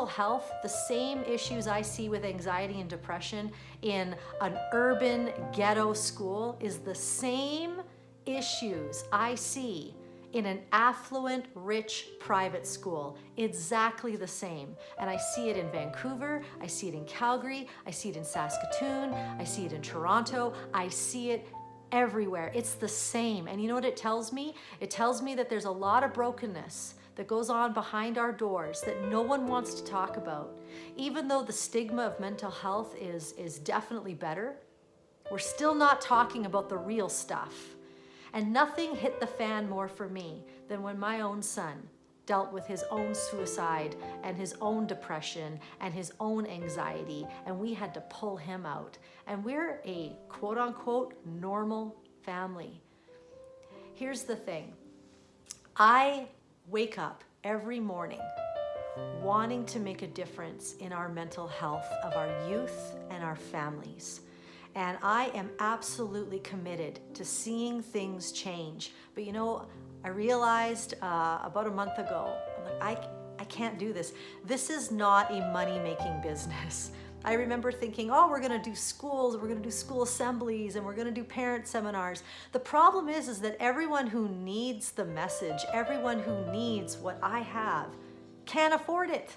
health, the same issues I see with anxiety and depression in an urban ghetto school is the same issues I see in an affluent, rich private school. Exactly the same. And I see it in Vancouver, I see it in Calgary, I see it in Saskatoon, I see it in Toronto, I see it everywhere. It's the same. And you know what it tells me? It tells me that there's a lot of brokenness that goes on behind our doors that no one wants to talk about. Even though the stigma of mental health is definitely better, we're still not talking about the real stuff. And nothing hit the fan more for me than when my own son dealt with his own suicide and his own depression and his own anxiety, and we had to pull him out. And we're a quote unquote normal family. Here's the thing. I wake up every morning wanting to make a difference in our mental health of our youth and our families. And I am absolutely committed to seeing things change. But you know, I realized about a month ago, I'm like, I can't do this. This is not a money-making business. I remember thinking, oh, we're gonna do schools, we're gonna do school assemblies, and we're gonna do parent seminars. The problem is that everyone who needs the message, everyone who needs what I have, can't afford it.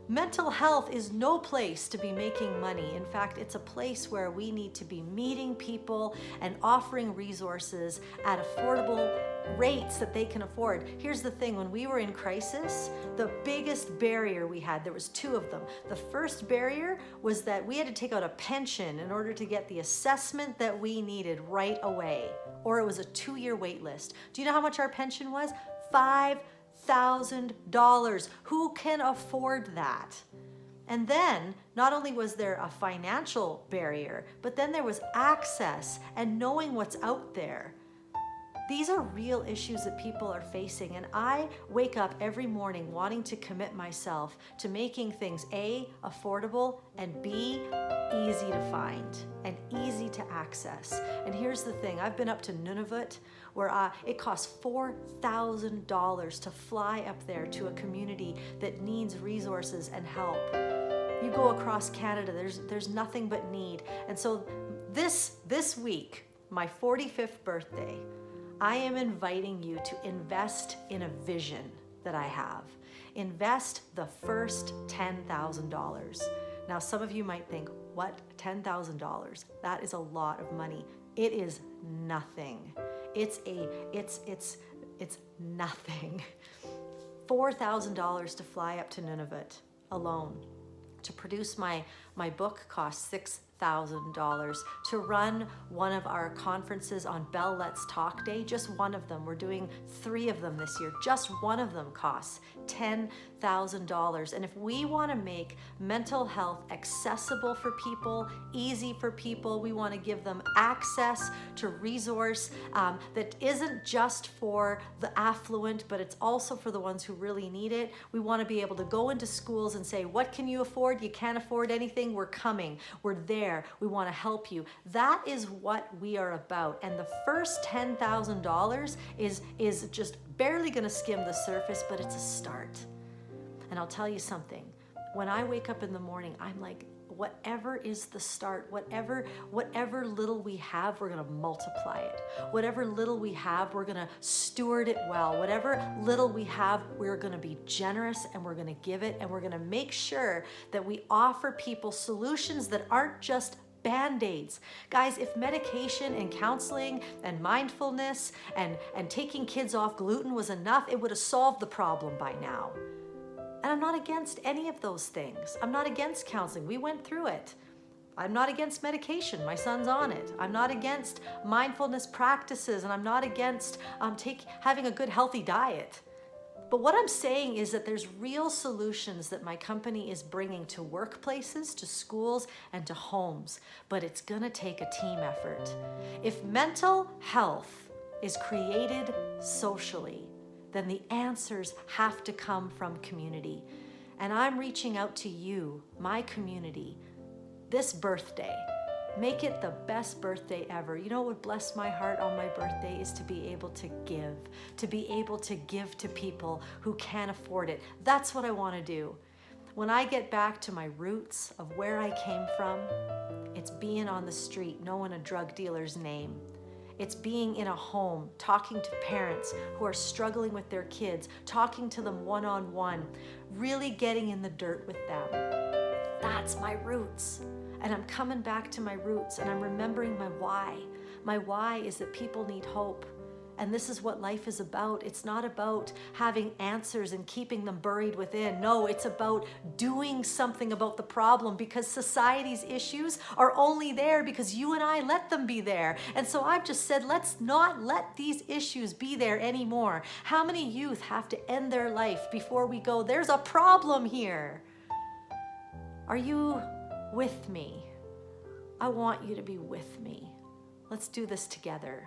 Mental health is no place to be making money. In fact, it's a place where we need to be meeting people and offering resources at affordable rates that they can afford. Here's the thing, when we were in crisis, the biggest barrier we had, there was two of them. The first barrier was that we had to take out a pension in order to get the assessment that we needed right away, or it was a 2-year wait list. Do you know how much our pension was? $5,000. Who can afford that? And then not only was there a financial barrier, but then there was access and knowing what's out there. These are real issues that people are facing, and I wake up every morning wanting to commit myself to making things A, affordable, and B, easy to find and easy to access. And here's the thing, I've been up to Nunavut where it costs $4,000 to fly up there to a community that needs resources and help. You go across Canada, there's nothing but need. And so this week, my 45th birthday, I am inviting you to invest in a vision that I have. Invest the first $10,000. Now, some of you might think, what, $10,000? That is a lot of money. It is nothing. It's nothing. $4,000 to fly up to Nunavut alone. To produce my book costs $6,000. To run one of our conferences on Bell Let's Talk Day, just one of them, we're doing 3 of them this year, just one of them costs $10,000. And if we want to make mental health accessible for people, easy for people, we want to give them access to resource that isn't just for the affluent, but it's also for the ones who really need it. We want to be able to go into schools and say, what can you afford? You can't afford anything? We're coming. We're there. We want to help you. That is what we are about. And the first $10,000 is just barely going to skim the surface, but it's a start. And I'll tell you something. When I wake up in the morning, I'm like, whatever is the start, whatever little we have, we're going to multiply it. Whatever little we have, we're going to steward it well. Whatever little we have, we're going to be generous and we're going to give it, and we're going to make sure that we offer people solutions that aren't just Band-Aids. Guys, if medication and counseling and mindfulness and taking kids off gluten was enough, it would have solved the problem by now. And I'm not against any of those things. I'm not against counseling. We went through it. I'm not against medication. My son's on it. I'm not against mindfulness practices, and I'm not against having a good, healthy diet. But what I'm saying is that there's real solutions that my company is bringing to workplaces, to schools, and to homes. But it's gonna take a team effort. If mental health is created socially, then the answers have to come from community. And I'm reaching out to you, my community, this birthday. Make it the best birthday ever. You know what would bless my heart on my birthday is to be able to give to people who can't afford it. That's what I want to do. When I get back to my roots of where I came from, it's being on the street, knowing a drug dealer's name. It's being in a home, talking to parents who are struggling with their kids, talking to them one-on-one, really getting in the dirt with them. That's my roots. And I'm coming back to my roots, and I'm remembering my why. My why is that people need hope. And this is what life is about. It's not about having answers and keeping them buried within. No, it's about doing something about the problem, because society's issues are only there because you and I let them be there. And so I've just said, let's not let these issues be there anymore. How many youth have to end their life before we go, there's a problem here? Are you with me? I want you to be with me. Let's do this together.